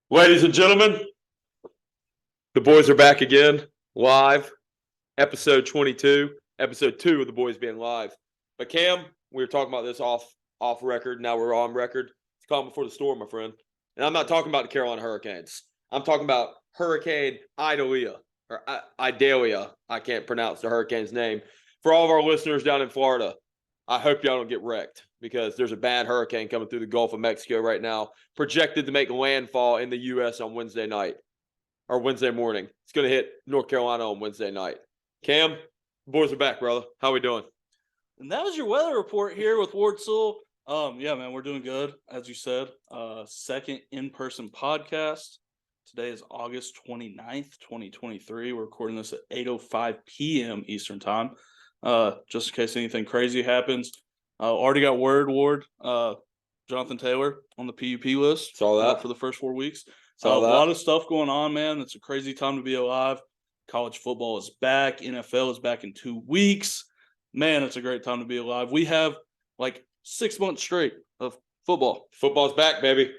Ladies and gentlemen, the boys are back again, live, episode 22, episode 2 of the boys being live. But Cam, we were talking about this off record. Now we're on record. It's calm before the storm, my friend. And I'm not talking about the Carolina Hurricanes. I'm talking about Hurricane Idalia, or Idalia. I can't pronounce the hurricane's name. For all of our listeners down in Florida, I hope y'all don't get wrecked because there's a bad hurricane coming through the Gulf of Mexico right now, projected to make landfall in the U.S. on Wednesday night or Wednesday morning. It's going to hit North Carolina on Wednesday night. Cam, the boys are back, brother. How we doing? And that was your weather report here with Ward Sewell. Yeah, man, we're doing good, as you said. Second in-person podcast. Today is August 29th, 2023. We're recording this at 8:05 p.m. Eastern Time. Just in case anything crazy happens. Already got word, Ward, Jonathan Taylor on the PUP list. Saw that. For the first 4 weeks. Saw that. A lot of stuff going on, man. It's a crazy time to be alive. College football is back. NFL is back in 2 weeks. Man, it's a great time to be alive. We have like 6 months straight of football. Football's back, baby.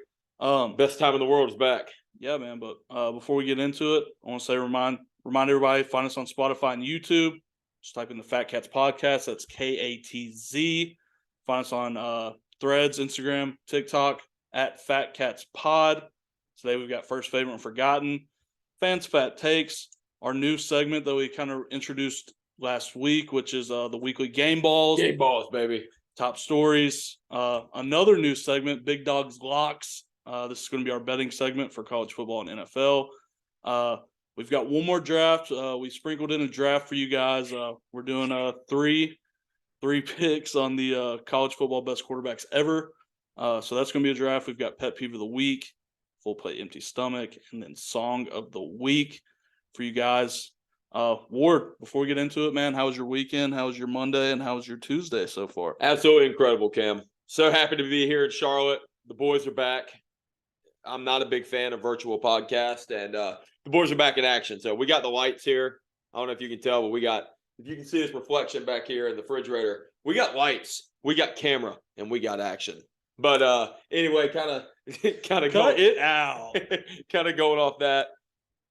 Best time in the world is back. Yeah, man. But before we get into it, I want to say remind everybody, find us on Spotify and YouTube. Just type in the FatKatz podcast. That's KATZ. Find us on Threads, Instagram, TikTok at FatKatz Pod. Today we've got First Favorite and Forgotten, Fans Fat Takes, our new segment that we kind of introduced last week, which is the weekly Game Balls. Game Balls, baby. Top stories. Another new segment, Big Dawgs Locks. This is going to be our betting segment for college football and NFL. We've got one more draft. We sprinkled in a draft for you guys. We're doing three picks on the college football best quarterbacks ever. So that's going to be a draft. We've got Pet Peeve of the Week, Full Plate Empty Stomach, and then Song of the Week for you guys. Ward, before we get into it, man, how was your weekend? How was your Monday? And how was your Tuesday so far? Absolutely incredible, Cam. So happy to be here in Charlotte. The boys are back. I'm not a big fan of virtual podcast, and the boys are back in action. So we got the lights here. I don't know if you can tell, but if you can see this reflection back here in the refrigerator, we got lights, we got camera, and we got action. But anyway, kind of Cut it out. kind of going off that.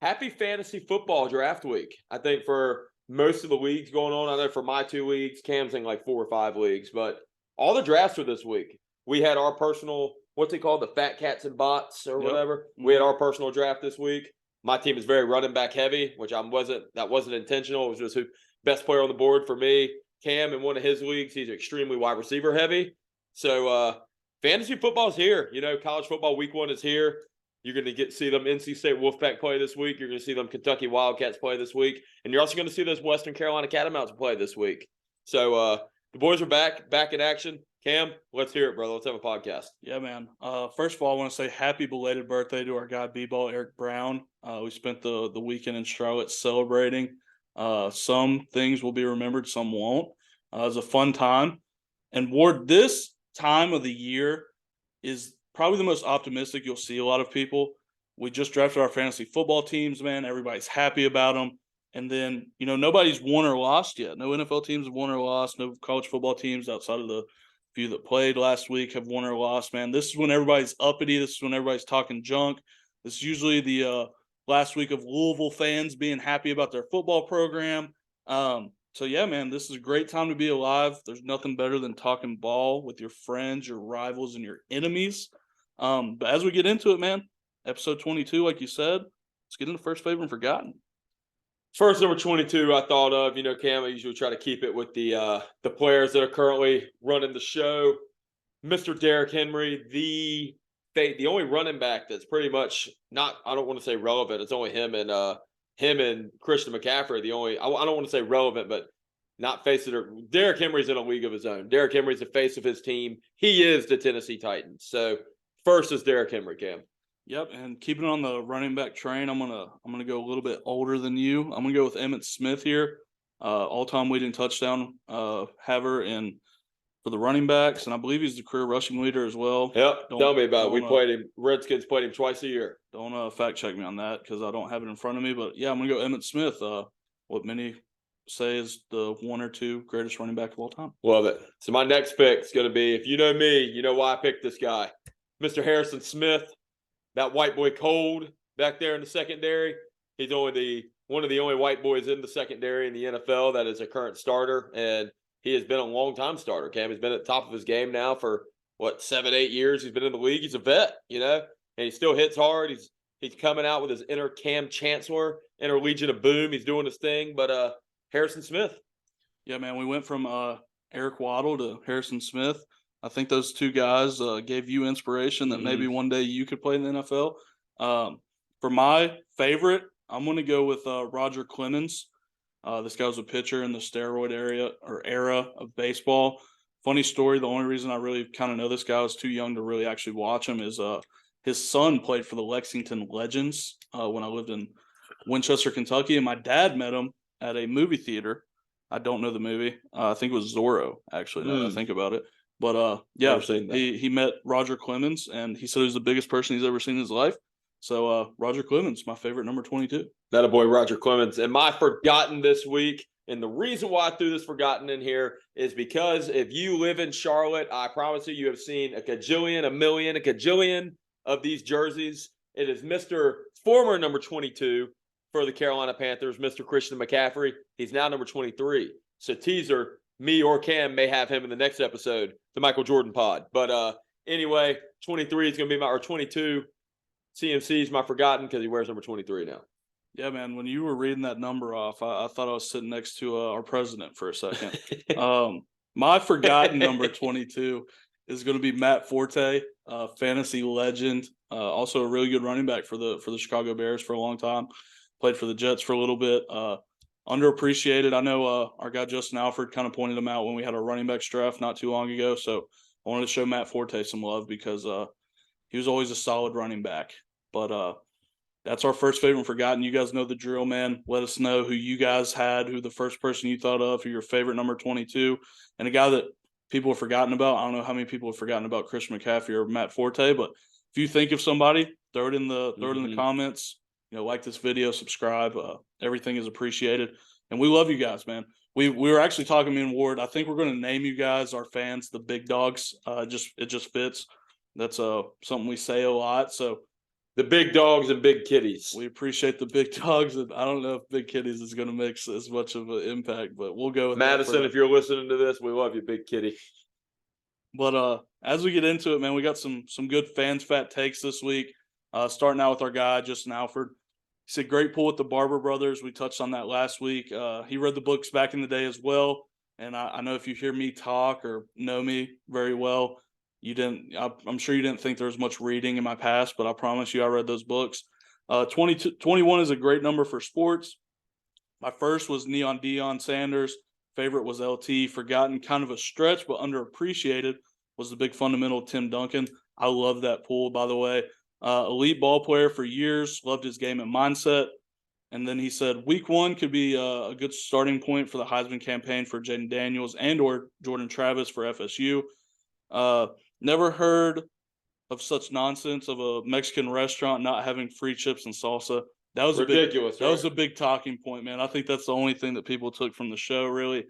Happy fantasy football draft week. I think for most of the leagues going on, I know for my 2 leagues, Cam's in like 4 or 5 leagues, but all the drafts were this week. We had our personal, what's it called, the FatKatz and bots or whatever. We had our personal draft this week. My team is very running back heavy, which that wasn't intentional. It was just who best player on the board for me. Cam in one of his leagues, he's extremely wide receiver heavy. So fantasy football's here. You know, college football week 1 is here. You're going to see them NC State Wolfpack play this week. You're going to see them Kentucky Wildcats play this week. And you're also going to see those Western Carolina Catamounts play this week. So the boys are back in action. Cam, let's hear it, brother. Let's have a podcast. Yeah, man. First of all, I want to say happy belated birthday to our guy, Bday Brown. We spent the weekend in Charlotte celebrating. Some things will be remembered, some won't. It was a fun time. And Ward, this time of the year is probably the most optimistic you'll see a lot of people. We just drafted our fantasy football teams, man. Everybody's happy about them. And then, you know, nobody's won or lost yet. No NFL teams have won or lost. No college football teams outside of the few that played last week have won or lost, man. This is when everybody's uppity. This is when everybody's talking junk. This is usually the last week of Louisville fans being happy about their football program. So, yeah, man, this is a great time to be alive. There's nothing better than talking ball with your friends, your rivals, and your enemies. But as we get into it, man, episode 22, like you said, let's get into First Favorite and Forgotten. First, number 22, I thought of, you know, Cam, I usually try to keep it with the players that are currently running the show. Mr. Derrick Henry, the only running back that's pretty much not, I don't want to say relevant. It's only him and Christian McCaffrey. I don't want to say relevant, but not face it. Derrick Henry's in a league of his own. Derrick Henry's the face of his team. He is the Tennessee Titans. So first is Derrick Henry, Cam. Yep, and keeping on the running back train, I'm gonna go a little bit older than you. I'm gonna go with Emmitt Smith here, all-time leading touchdown haver and for the running backs, and I believe he's the career rushing leader as well. Yep, tell me about it. We played him. Redskins played him twice a year. Don't fact check me on that because I don't have it in front of me. But yeah, I'm gonna go Emmitt Smith. What many say is the 1 or 2 greatest running back of all time. Love it. So my next pick is gonna be, if you know me, you know why I picked this guy. Mr. Harrison Smith, that white boy cold back there in the secondary. He's one of the only white boys in the secondary in the NFL that is a current starter, and he has been a long-time starter, Cam. He's been at the top of his game now for, 7-8 years. He's been in the league. He's a vet, and he still hits hard. He's coming out with his inner Cam Chancellor, inner Legion of Boom. He's doing his thing, but Harrison Smith. Yeah, man, we went from Eric Waddle to Harrison Smith. I think those two guys gave you inspiration that maybe one day you could play in the NFL. For my favorite, I'm going to go with Roger Clemens. This guy was a pitcher in the steroid era of baseball. Funny story, the only reason I really kind of know this guy, I was too young to really actually watch him, is his son played for the Lexington Legends when I lived in Winchester, Kentucky, and my dad met him at a movie theater. I don't know the movie. I think it was Zorro, actually, now that I think about it. But yeah, he met Roger Clemens, and he said he was the biggest person he's ever seen in his life. So Roger Clemens, my favorite number 22. That a boy, Roger Clemens. And my forgotten this week, and the reason why I threw this forgotten in here is because if you live in Charlotte, I promise you have seen a cajillion of these jerseys. It is Mr. former number 22 for the Carolina Panthers, Mr. Christian McCaffrey. He's now number 23. So teaser, me or Cam may have him in the next episode, the Michael Jordan pod. But anyway, 23 is going to be or 22. CMC is my forgotten because he wears number 23 now. Yeah, man. When you were reading that number off, I thought I was sitting next to our president for a second. My forgotten number 22 is going to be Matt Forte, fantasy legend, also a really good running back for the Chicago Bears for a long time. Played for the Jets for a little bit. Underappreciated. I know our guy Justin Alford kind of pointed him out when we had our running backs draft not too long ago. So I wanted to show Matt Forte some love because he was always a solid running back. But that's our first favorite forgotten. You guys know the drill, man. Let us know who you guys had, who the first person you thought of, who your favorite number 22, and a guy that people have forgotten about. I don't know how many people have forgotten about Christian McCaffrey or Matt Forte, but if you think of somebody, throw it in the comments. Like this video, subscribe. Everything is appreciated, and we love you guys, man. We were actually talking, me and Ward. I think we're going to name you guys, our fans, the Big Dogs. It just fits. That's something we say a lot. So the Big Dogs and Big Kitties. We appreciate the Big Dogs, and I don't know if Big Kitties is going to make as much of an impact, but we'll go with Madison. If you're listening to this, we love you, Big Kitty. But as we get into it, man, we got some good fans fat takes this week. Starting out with our guy Justin Alford. He said, great pull with the Barber brothers. We touched on that last week. He read the books back in the day as well. And I know if you hear me talk or know me very well, I'm sure you didn't think there was much reading in my past, but I promise you I read those books. 21 is a great number for sports. My first was Neon Deion Sanders. Favorite was LT. Forgotten, kind of a stretch, but underappreciated, was the big fundamental Tim Duncan. I love that pool, by the way. Elite ball player for years, loved his game and mindset. And then he said week one could be a good starting point for the Heisman campaign for Jaden Daniels and or Jordan Travis for FSU. Never heard of such nonsense of a Mexican restaurant not having free chips and salsa. That was ridiculous. That was a big talking point, man. I think that's the only thing that people took from the show, really.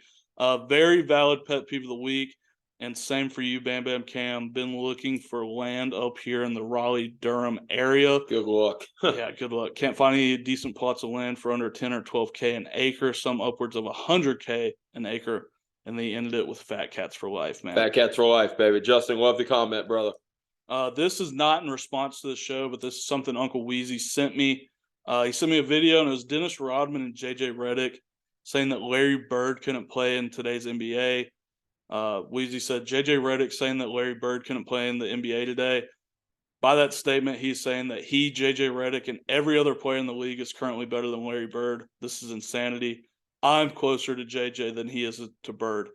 Very valid pet peeve of the week. And same for you, Bam Bam Cam. Been looking for land up here in the Raleigh-Durham area. Good luck. Yeah, good luck. Can't find any decent plots of land for under 10 or 12K an acre, some upwards of 100K an acre. And they ended it with FatKatz for life, man. FatKatz for life, baby. Justin, love the comment, brother. This is not in response to the show, but this is something Uncle Weezy sent me. He sent me a video, and it was Dennis Rodman and J.J. Redick saying that Larry Bird couldn't play in today's NBA. Weezy said J.J. Redick saying that Larry Bird couldn't play in the NBA today. By that statement, he's saying that he, J.J. Redick, and every other player in the league is currently better than Larry Bird. This is insanity. I'm closer to JJ than he is to Bird.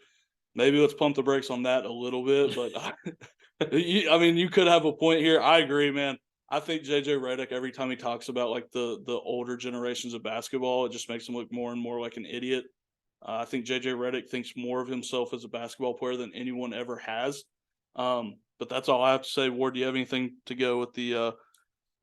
Maybe let's pump the brakes on that a little bit, but I mean, you could have a point here. I agree, man. I think JJ Redick, every time he talks about like the older generations of basketball, it just makes him look more and more like an idiot. I think JJ Redick thinks more of himself as a basketball player than anyone ever has. But that's all I have to say. Ward, do you have anything to go with the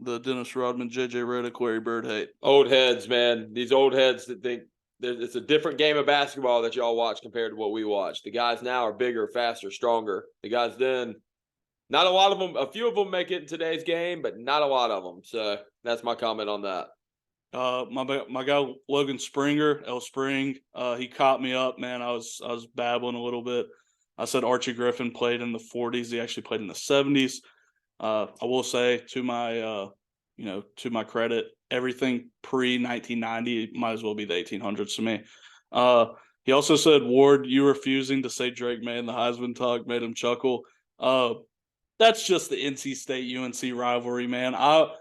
Dennis Rodman, JJ Redick, Larry Bird hate? Old heads, man. These old heads that think it's a different game of basketball that y'all watch compared to what we watch. The guys now are bigger, faster, stronger. The guys then, Not a lot of them. A few of them make it in today's game, but not a lot of them. So that's my comment on that. My guy Logan Springer, L Spring, he caught me up, man. I was babbling a little bit. I said Archie Griffin played in the 40s. He actually played in the 70s. I will say to my credit, everything pre 1990 might as well be the 1800s to me. He also said, Ward, you refusing to say Drake May in the Heisman talk made him chuckle. That's just the NC State UNC rivalry, man. I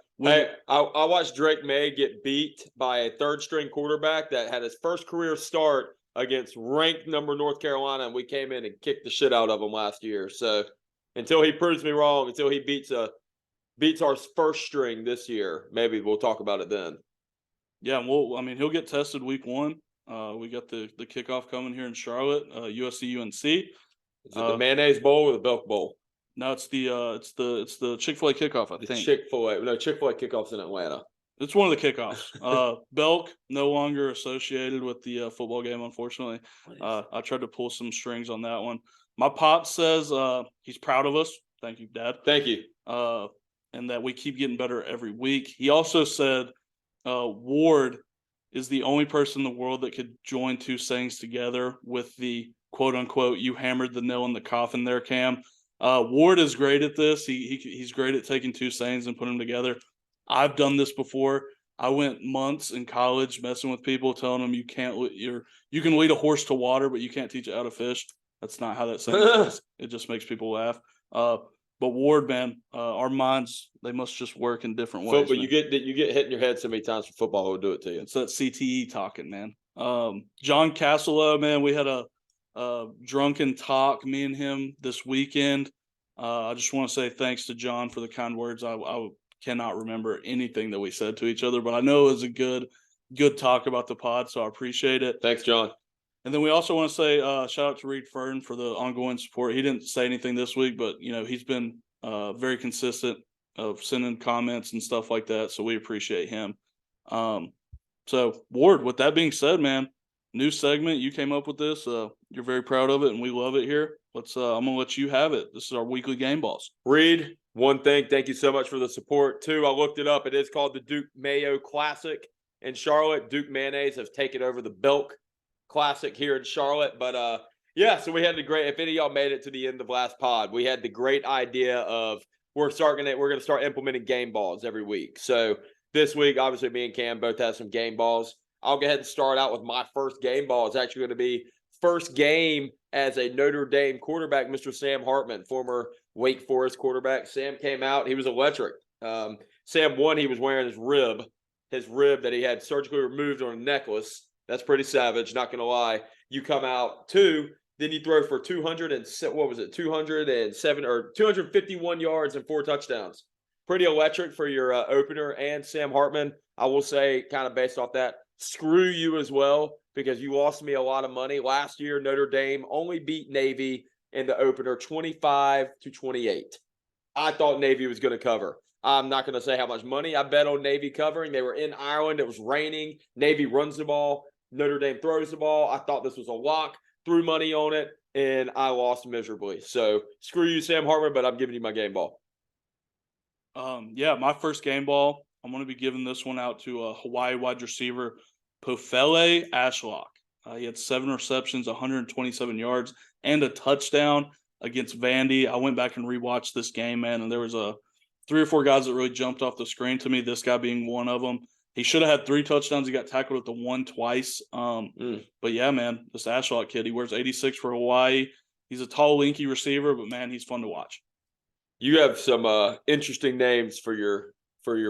watched Drake May get beat by a third-string quarterback that had his first career start against ranked number North Carolina, and we came in and kicked the shit out of him last year. So until he proves me wrong, until he beats our first string this year, maybe we'll talk about it then. Yeah, well, I mean, he'll get tested week 1. We got the kickoff coming here in Charlotte, USC UNC. Is it the Mayonnaise Bowl or the Belk Bowl? No, it's the Chick-fil-A kickoff, I think. Chick-fil-A. No, Chick-fil-A kickoff's in Atlanta. It's one of the kickoffs. Belk no longer associated with the football game, unfortunately. I tried to pull some strings on that one. My pop says he's proud of us. Thank you, Dad. Thank you. And that we keep getting better every week. He also said Ward is the only person in the world that could join two sayings together with the quote-unquote, you hammered the nail in the coffin there, Cam. Ward is great at this. He's great at taking two sayings and putting them together. I've done this before. I went months in college messing with people, telling them you can lead a horse to water, but you can't teach it how to fish. That's not how that saying is. It just makes people laugh. But Ward, man, our minds, they must just work in different ways. But you get hit in your head so many times for football, it'll do it to you. It's that CTE talking, man. John Castlelow, man, we had a drunken talk, me and him, this weekend. I just want to say thanks to John for the kind words. I cannot remember anything that we said to each other, but I know it was a good talk about the pod, so I appreciate it. Thanks, John. And then we also want to say shout out to Reed Fern for the ongoing support. He didn't say anything this week, but he's been very consistent of sending comments and stuff like that, so we appreciate him. So Ward, with that being said, man, new segment, you came up with this. You're very proud of it, and we love it here. I'm gonna let you have it. This is our weekly game balls. Reed, one thing, thank you so much for the support. Two, I looked it up. It is called the Duke Mayo Classic in Charlotte. Duke Mayonnaise has taken over the Belk Classic here in Charlotte. But yeah, so we had if any of y'all made it to the end of last pod, we had the great idea of we're gonna start implementing game balls every week. So this week, obviously, me and Cam both have some game balls. I'll go ahead and start out with my first game ball. It's actually going to be first game as a Notre Dame quarterback, Mr. Sam Hartman, former Wake Forest quarterback. Sam came out. He was electric. Sam won. He was wearing his rib that he had surgically removed on a necklace. That's pretty savage, not going to lie. You come out 2, then you throw for 251 yards and 4 touchdowns. Pretty electric for your opener. And Sam Hartman, I will say, kind of based off that, screw you as well, because you lost me a lot of money. Last year, Notre Dame only beat Navy in the opener 25-28. I thought Navy was going to cover. I'm not going to say how much money I bet on Navy covering. They were in Ireland. It was raining. Navy runs the ball. Notre Dame throws the ball. I thought this was a lock. Threw money on it, and I lost miserably. So screw you, Sam Hartman, but I'm giving you my game ball. Yeah, my first game ball, I'm going to be giving this one out to a Hawaii wide receiver, Pofele Ashlock. He had 7 receptions, 127 yards, and a touchdown against Vandy. I went back and rewatched this game, man, and there was 3 or 4 guys that really jumped off the screen to me, this guy being one of them. He should have had 3 touchdowns. He got tackled at the 1 twice. But, yeah, man, this Ashlock kid, he wears 86 for Hawaii. He's a tall, lanky receiver, but, man, he's fun to watch. You have some interesting names for your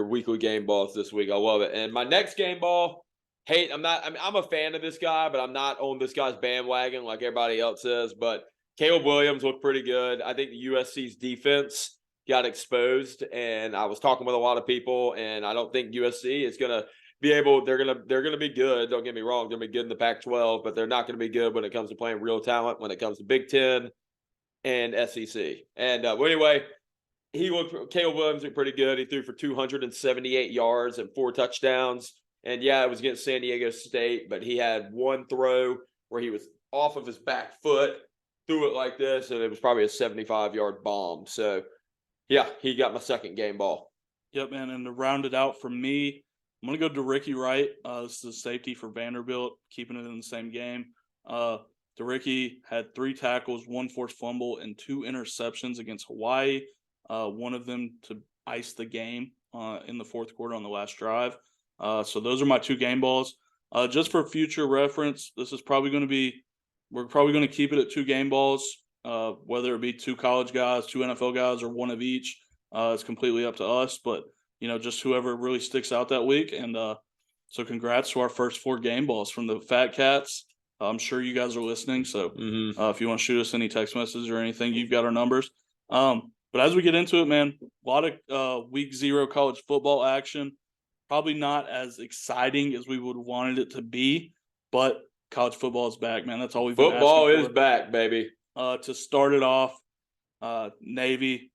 weekly game balls this week. I love it. And my next game ball, I'm a fan of this guy, but I'm not on this guy's bandwagon like everybody else is. But Caleb Williams looked pretty good. I think the USC's defense got exposed, and I was talking with a lot of people, and I don't think USC is going to be able. They're gonna be good. Don't get me wrong. They're gonna be good in the Pac-12, but they're not going to be good when it comes to playing real talent. When it comes to Big Ten and SEC. And anyway. Caleb Williams looked pretty good. He threw for 278 yards and 4 touchdowns. And, yeah, it was against San Diego State, but he had one throw where he was off of his back foot, threw it like this, and it was probably a 75-yard bomb. So Yeah, he got my second game ball. Yep, man. And to round it out for me, I'm gonna go to Ricky Wright. This is a safety for Vanderbilt, keeping it in the same game. DeRicky had 3 tackles, 1 forced fumble, and 2 interceptions against Hawaii. One of them to ice the game in the fourth quarter on the last drive. So those are my 2 game balls. Just for future reference, this is probably going to be we're probably going to keep it at 2 game balls, whether it be 2 college guys, 2 NFL guys, or 1 of each. It's completely up to us, but just whoever really sticks out that week. And so congrats to our first 4 game balls from the FatKatz. I'm sure you guys are listening. So if you want to shoot us any text messages or anything, you've got our numbers. But as we get into it, man, a lot of week 0 college football action. Probably not as exciting as we would have wanted it to be, but college football is back, man. That's all we've been asking for. Football is back, baby. To start it off, Navy,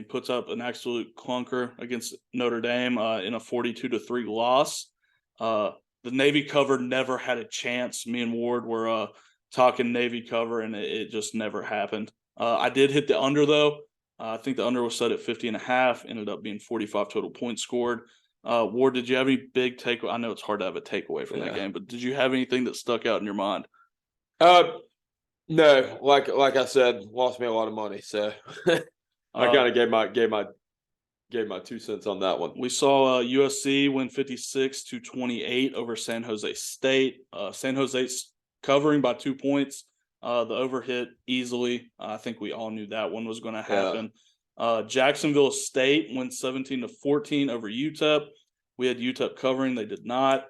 puts up an absolute clunker against Notre Dame in a 42-3 loss. The Navy cover never had a chance. Me and Ward were talking Navy cover, and it just never happened. I did hit the under, though. I think the under was set at 50.5. Ended up being 45 total points scored. Ward, did you have any big takeaway? I know it's hard to have a takeaway from that game, but did you have anything that stuck out in your mind? No, like I said, lost me a lot of money, so I kind of gave my 2 cents on that one. We saw USC win 56-28 over San Jose State. San Jose's covering by 2 points. The over hit easily. I think we all knew that one was going to happen. Jacksonville State went 17-14 over UTEP. We had UTEP covering. They did not.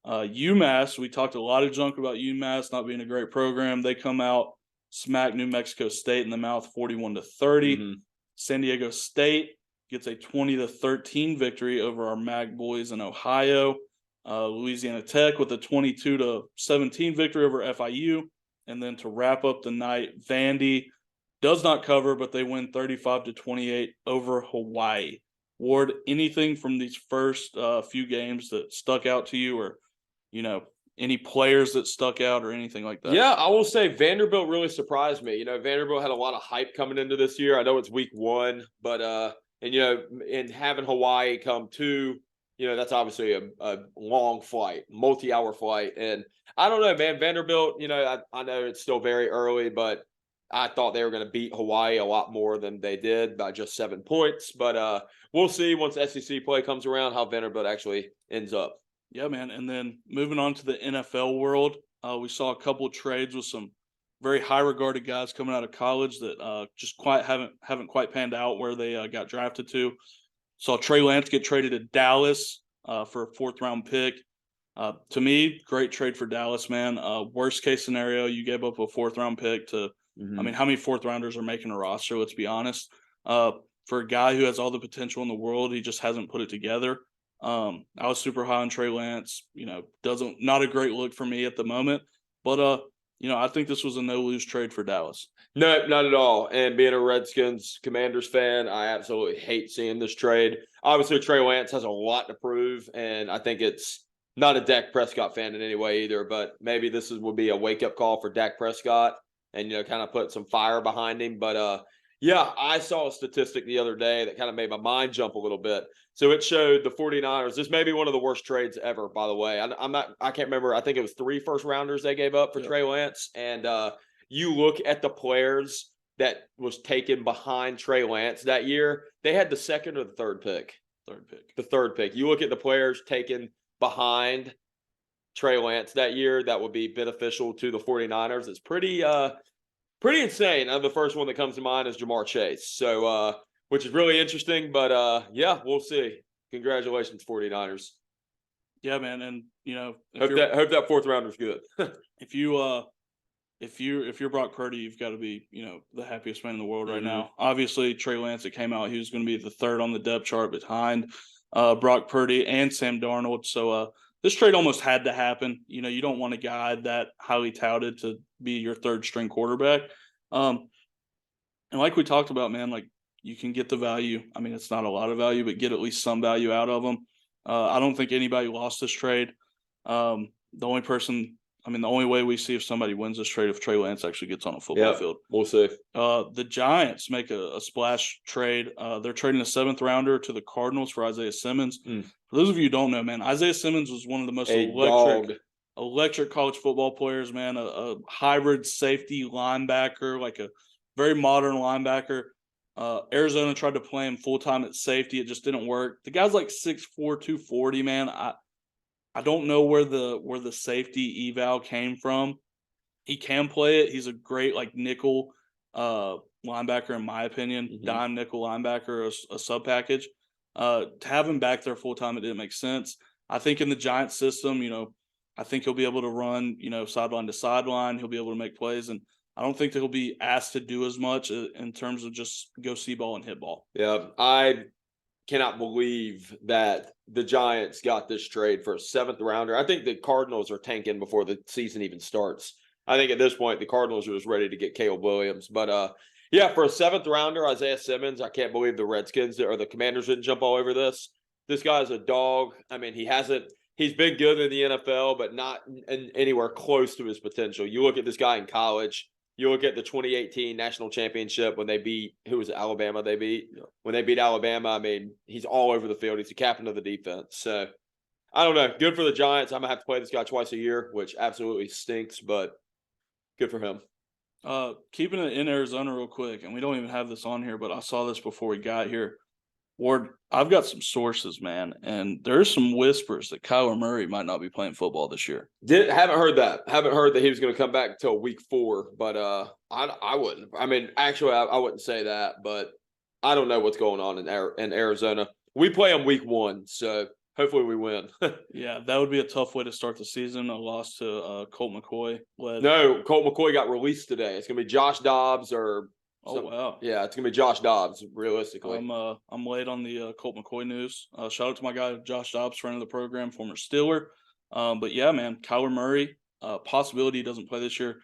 UMass, we talked a lot of junk about UMass not being a great program. They come out, smack New Mexico State in the mouth 41-30. San Diego State gets a 20-13 victory over our MAG boys in Ohio. Louisiana Tech with a 22-17 victory over FIU. And then to wrap up the night, Vandy does not cover, but they win 35-28 over Hawaii. Ward, anything from these first few games that stuck out to you, or any players that stuck out or anything like that? Yeah, I will say Vanderbilt really surprised me. Vanderbilt had a lot of hype coming into this year. I know it's week 1, but and having Hawaii come too, that's obviously a long flight, multi-hour flight. And I don't know, man, Vanderbilt, I know it's still very early, but I thought they were going to beat Hawaii a lot more than they did by just 7 points. But we'll see once SEC play comes around how Vanderbilt actually ends up. Yeah, man. And then moving on to the NFL world, we saw a couple of trades with some very high-regarded guys coming out of college that just haven't quite panned out where they got drafted to. Saw Trey Lance get traded to Dallas for a 4th-round pick. To me, great trade for Dallas, man. Worst case scenario, you gave up a 4th-round pick to how many 4th-rounders are making a roster? Let's be honest. For a guy who has all the potential in the world, he just hasn't put it together. I was super high on Trey Lance. Not a great look for me at the moment. But, I think this was a no-lose trade for Dallas. No, not at all. And being a Redskins Commanders fan, I absolutely hate seeing this trade. Obviously, Trey Lance has a lot to prove, and I think it's not a Dak Prescott fan in any way either, but maybe this would be a wake-up call for Dak Prescott and, kind of put some fire behind him. But, yeah, I saw a statistic the other day that kind of made my mind jump a little bit. So it showed the 49ers. This may be one of the worst trades ever, by the way. I can't remember. I think it was 3 first-rounders they gave up for Trey Lance. And you look at the players that was taken behind Trey Lance that year, they had the 2nd or the 3rd pick. The 3rd pick. You look at the players taken behind Trey Lance that year that would be beneficial to the 49ers. It's pretty insane. The first one that comes to mind is Jamar Chase. So, which is really interesting, but yeah, we'll see. Congratulations, 49ers. Yeah, man. And, hope that 4th rounder's good. If you're Brock Purdy, you've got to be, the happiest man in the world right now. Obviously, Trey Lance, it came out, he was going to be the 3rd on the depth chart behind Brock Purdy and Sam Darnold. So this trade almost had to happen. You don't want a guy that highly touted to be your 3rd string quarterback. And like we talked about, man, like you can get the value. It's not a lot of value, but get at least some value out of them. I don't think anybody lost this trade. The only person I mean, the only way we see if somebody wins this trade if Trey Lance actually gets on a football field. We'll see. The Giants make a splash trade. They're trading a 7th rounder to the Cardinals for Isaiah Simmons. For those of you who don't know, man, Isaiah Simmons was one of the most electric college football players, man. A hybrid safety linebacker, like a very modern linebacker. Arizona tried to play him full-time at safety. It just didn't work. The guy's like 6'4", 240, man. I don't know where the safety eval came from. He can play it. He's a great like nickel linebacker, in my opinion. Dime nickel linebacker, a sub package. To have him back there full time, it didn't make sense. I think in the Giants system, I think he'll be able to run, sideline to sideline. He'll be able to make plays, and I don't think that he'll be asked to do as much in terms of just go see ball and hit ball. Yeah, I cannot believe that the Giants got this trade for a 7th rounder. I think the Cardinals are tanking before the season even starts. I think at this point, the Cardinals are just ready to get Caleb Williams. But, yeah, for a 7th rounder, Isaiah Simmons, I can't believe the Redskins or the Commanders didn't jump all over this. This guy's a dog. I mean, he's been good in the NFL, but not anywhere close to his potential. You look at this guy in college. You look at the 2018 national championship when they beat – who was it, Alabama they beat? Yeah. When they beat Alabama, I mean, he's all over the field. He's the captain of the defense. So, I don't know. Good for the Giants. I'm going to have to play this guy twice a year, which absolutely stinks, but good for him. Keeping it in Arizona real quick, and we don't even have this on here, but I saw this before we got here. Ward, I've got some sources, man, and there's some whispers that Kyler Murray might not be playing football this year. Haven't heard that. Haven't heard that he was going to come back until week 4, but I wouldn't. I mean, actually, I wouldn't say that, but I don't know what's going on in Arizona. We play them week 1, so hopefully we win. Yeah, that would be a tough way to start the season. A loss to Colt McCoy. No, Colt McCoy got released today. It's going to be Josh Dobbs or – oh, wow. Yeah, it's going to be Josh Dobbs, realistically. I'm late on the Colt McCoy news. Shout out to my guy, Josh Dobbs, friend of the program, former Steeler. But, yeah, man, Kyler Murray, possibility he doesn't play this year.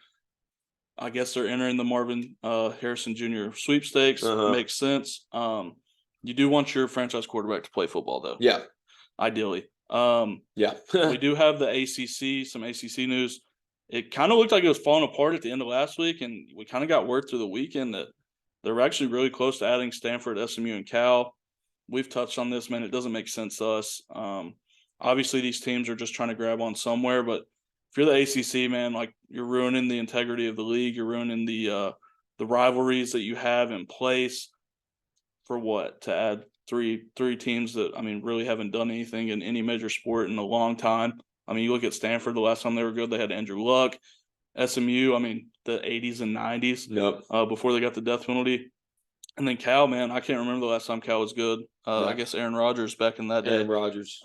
I guess they're entering the Marvin Harrison Jr. sweepstakes. Makes sense. You do want your franchise quarterback to play football, though. Yeah. Ideally. Yeah. We do have the ACC, some ACC news. It kind of looked like it was falling apart at the end of last week, and we kind of got word through the weekend that they're actually really close to adding Stanford, SMU, and Cal. We've touched on this, man. It doesn't make sense to us. Obviously, these teams are just trying to grab on somewhere, but if you're the ACC, man, like you're ruining the integrity of the league. You're ruining the rivalries that you have in place for what? To add three teams that, I mean, really haven't done anything in any major sport in a long time. I mean, you look at Stanford, the last time they were good, they had Andrew Luck. SMU, I mean, the 80s and 90s before they got the death penalty. And then Cal, man, I can't remember the last time Cal was good. I guess Aaron Rodgers back in that day. Aaron Rodgers.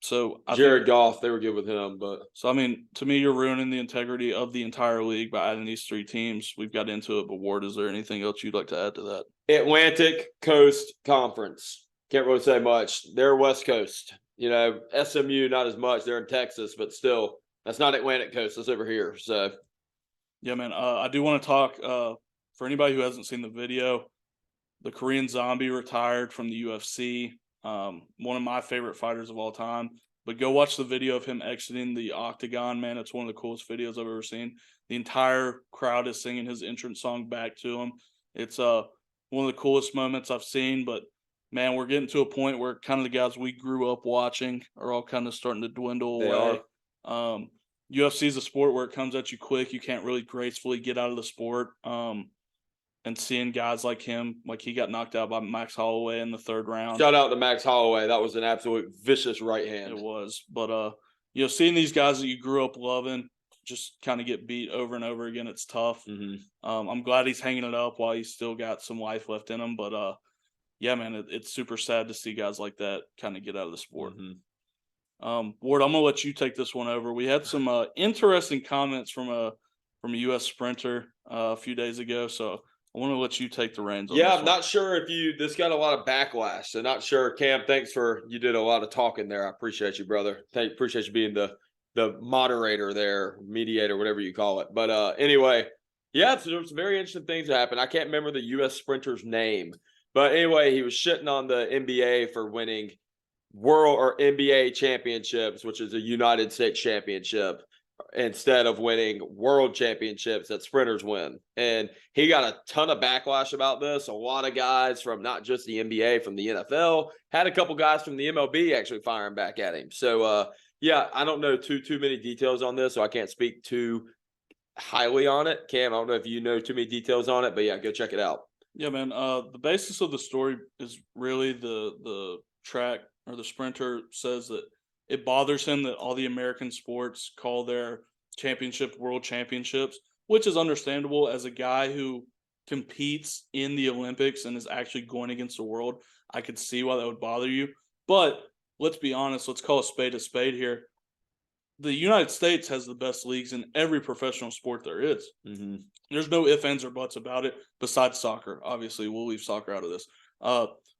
So Jared Goff, they were good with him. So, I mean, to me, you're ruining the integrity of the entire league by adding these 3 teams. We've got into it, but Ward, is there anything else you'd like to add to that? Atlantic Coast Conference. Can't really say much. They're West Coast. SMU, not as much. They're in Texas, but still, that's not Atlantic Coast. That's over here. So, yeah, man. I do want to talk for anybody who hasn't seen the video. The Korean Zombie retired from the UFC. One of my favorite fighters of all time. But go watch the video of him exiting the octagon, man. It's one of the coolest videos I've ever seen. The entire crowd is singing his entrance song back to him. It's one of the coolest moments I've seen, but man, we're getting to a point where kind of the guys we grew up watching are all kind of starting to dwindle away. UFC is a sport where it comes at you quick. You can't really gracefully get out of the sport. And seeing guys like him, like he got knocked out by Max Holloway in the 3rd round. Shout out to Max Holloway. That was an absolute vicious right hand. It was. But, seeing these guys that you grew up loving just kind of get beat over and over again, it's tough. I'm glad he's hanging it up while he's still got some life left in him. But, yeah, man, it's super sad to see guys like that kind of get out of the sport. Ward, I'm gonna let you take this one over. We had some interesting comments from a U.S. sprinter a few days ago, so I want to let you take the reins on this I'm one. not sure if this got a lot of backlash. So not sure. Cam, thanks you did a lot of talking there. I appreciate you, brother. Appreciate you being the moderator there, mediator, whatever you call it. But anyway, there's some very interesting things that happened. I can't remember the U.S. sprinter's name. But anyway, he was shitting on the NBA for winning world or NBA championships, which is a United States championship. instead of winning world championships that sprinters win. And he got a ton of backlash about this. A lot of guys from not just the NBA, from the NFL, had a couple guys from the MLB actually firing back at him. So, yeah, I don't know too many details on this, so I can't speak too highly on it. Cam, I don't know if you know too many details on it, but yeah, go check it out. Yeah, man. The basis of the story is really the track or the sprinter says that it bothers him that all the American sports call their championship world championships, which is understandable as a guy who competes in the Olympics and is actually going against the world. I could see why that would bother you. But let's be honest, let's call a spade here. The United States has the best leagues in every professional sport there is. Mm-hmm. There's no ifs, ands, or buts about it besides soccer. Obviously, we'll leave soccer out of this.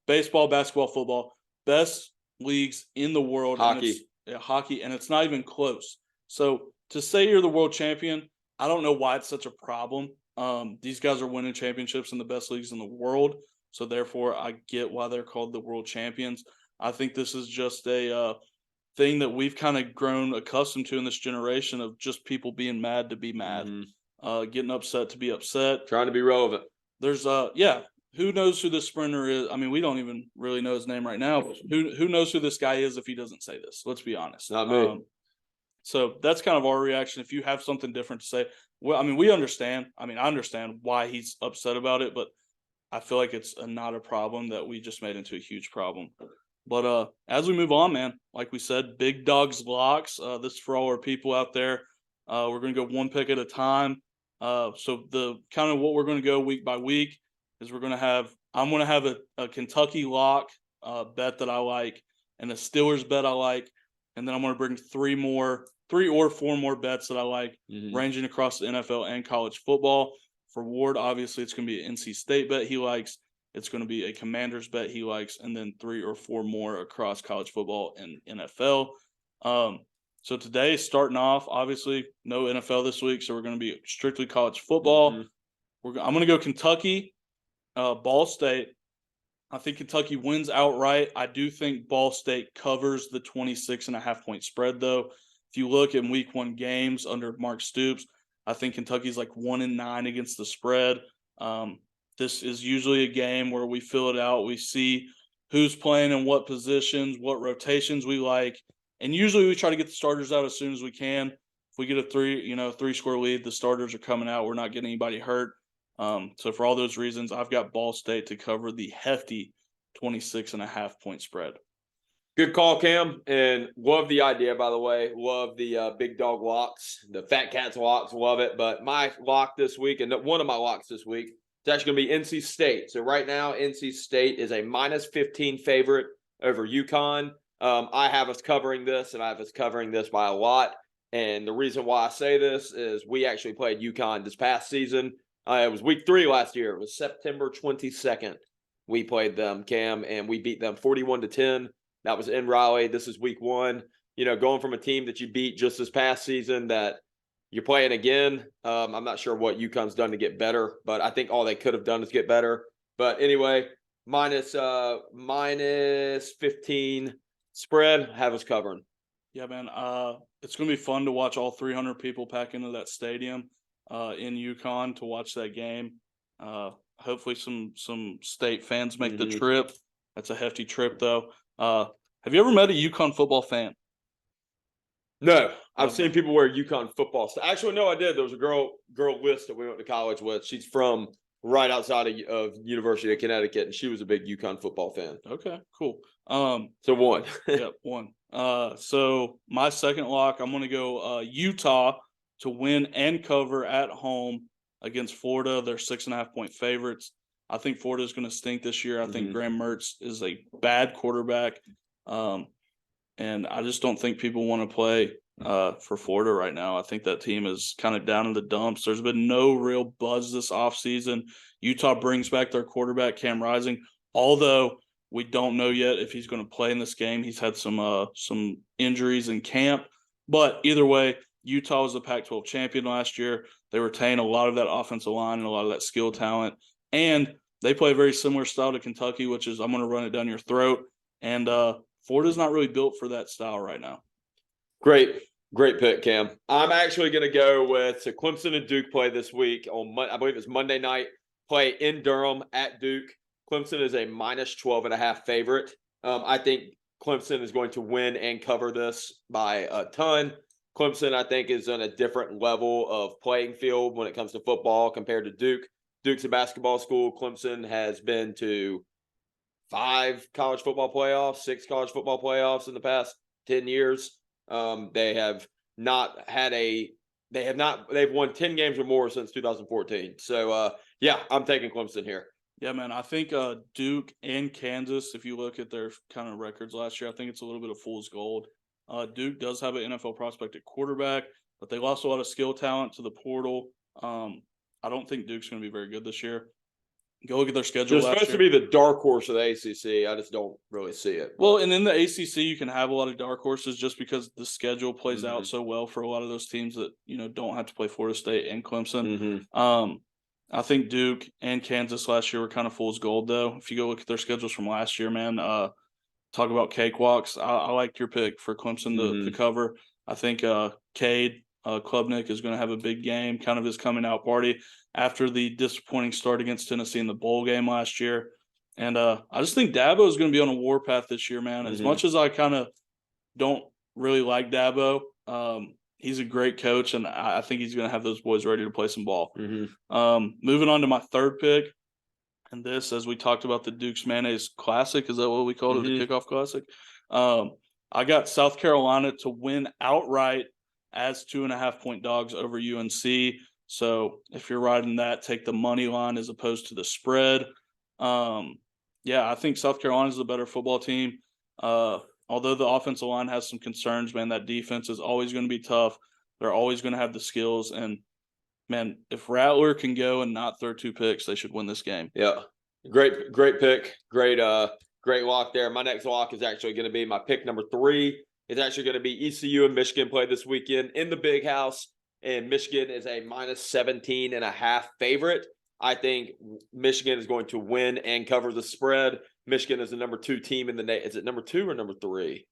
Baseball, basketball, football, best leagues in the world. Hockey. Hockey, and it's not even close. So to say you're the world champion, I don't know why it's such a problem. These guys are winning championships in the best leagues in the world. So therefore, I get why they're called the world champions. I think this is just a thing that we've kind of grown accustomed to in this generation of just people being mad to be mad, getting upset to be upset, trying to be relevant. There's who knows who this sprinter is? I mean, we don't even really know his name right now. But who knows who this guy is if he doesn't say this? Let's be honest. Not me. So that's kind of our reaction. If you have something different to say, well, I mean, we understand. I mean, I understand why he's upset about it, but I feel like it's not a problem that we just made into a huge problem. But as we move on, man, like we said, big dogs locks. This is for all our people out there. We're going to go one pick at a time. So the kind of what we're going to go week by week is I'm going to have a Kentucky lock bet that I like and a Steelers bet I like. And then I'm going to bring three or four more bets that I like, ranging across the NFL and college football. For Ward, obviously, it's going to be an NC State bet he likes. It's going to be a Commanders bet he likes, and then 3 or 4 more across college football and NFL. So today, starting off, obviously, no NFL this week, so we're going to be strictly college football. I'm going to go Kentucky, Ball State. I think Kentucky wins outright. I do think Ball State covers the 26.5-point spread, though. If you look at week 1 games under Mark Stoops, I think Kentucky's like 1-9 against the spread. This is usually a game where we fill it out. We see who's playing in what positions, what rotations we like. And usually we try to get the starters out as soon as we can. If we get a 3-score lead, the starters are coming out. We're not getting anybody hurt. So for all those reasons, I've got Ball State to cover the hefty 26.5-point spread. Good call, Cam. And love the idea, by the way. Love the big dog locks, the FatKatz locks. Love it. But my lock this week, and one of my locks this week, it's actually going to be NC State. So right now, NC State is a -15 favorite over UConn. I have us covering this, and I have us covering this by a lot. And the reason why I say this is we actually played UConn this past season. It was week 3 last year. It was September 22nd. We played them, Cam, and we beat them 41-10. That was in Raleigh. This is week 1. Going from a team that you beat just this past season that you're playing again. I'm not sure what UConn's done to get better, but I think all they could have done is get better. But anyway, -15 spread, have us covering. Yeah, man. It's going to be fun to watch all 300 people pack into that stadium in UConn to watch that game. Hopefully some state fans make the trip. That's a hefty trip, though. Have you ever met a UConn football fan? No, I've seen people wear UConn football. Actually, no, I did. There was a girl list that we went to college with. She's from right outside of University of Connecticut, and she was a big UConn football fan. Okay, cool. So one. Yep, one. So my second lock, I'm going to go Utah to win and cover at home against Florida. They're 6.5-point favorites. I think Florida is going to stink this year. I think Graham Mertz is a bad quarterback. And I just don't think people want to play for Florida right now. I think that team is kind of down in the dumps. There's been no real buzz this offseason. Utah brings back their quarterback, Cam Rising, although we don't know yet if he's going to play in this game. He's had some injuries in camp. But either way, Utah was the Pac-12 champion last year. They retain a lot of that offensive line and a lot of that skill talent. And they play a very similar style to Kentucky, which is I'm going to run it down your throat. And Florida's not really built for that style right now. Great Great pick, Cam. I'm actually going to go with Clemson and Duke play this week on I believe it's Monday night. Play in Durham at Duke. Clemson is a minus 12.5 favorite. I think Clemson is going to win and cover this by a ton. Clemson, I think, is on a different level of playing field when it comes to football compared to Duke. Duke's a basketball school. Clemson has been to 5 college football playoffs, 6 college football playoffs in the past 10 years. They've won 10 games or more since 2014. So, yeah, I'm taking Clemson here. Yeah, man. I think Duke and Kansas, if you look at their kind of records last year, I think it's a little bit of fool's gold. Duke does have an NFL prospect at quarterback, but they lost a lot of skill talent to the portal. I don't think Duke's going to be very good this year. Go look at their schedule. They're supposed to be the dark horse of the ACC. I just don't really see it. Well, and in the ACC, you can have a lot of dark horses just because the schedule plays out so well for a lot of those teams that don't have to play Florida State and Clemson. I think Duke and Kansas last year were kind of fool's gold, though. If you go look at their schedules from last year, man, talk about cakewalks. I like your pick for Clemson to cover. I think Cade Klubnik is going to have a big game, kind of his coming out party after the disappointing start against Tennessee in the bowl game last year. And I just think Dabo is going to be on a warpath this year, man. As much as I kind of don't really like Dabo, he's a great coach, and I think he's going to have those boys ready to play some ball. Moving on to my third pick, and this, as we talked about the Duke's Mayonnaise Classic, is that what we called it, the Kickoff Classic? I got South Carolina to win outright as 2.5-point dogs over UNC. So if you're riding that, take the money line as opposed to the spread. Yeah, I think South Carolina is the better football team. Although the offensive line has some concerns, man, that defense is always going to be tough. They're always going to have the skills. And, man, if Rattler can go and not throw 2 picks, they should win this game. Yeah, great pick. Great lock there. My next lock is actually going to be my pick number 3. It's actually going to be ECU and Michigan play this weekend in the Big House. And Michigan is a minus 17.5 favorite. I think Michigan is going to win and cover the spread. Michigan is the number 2 team in the nation. Is it number 2 or number 3?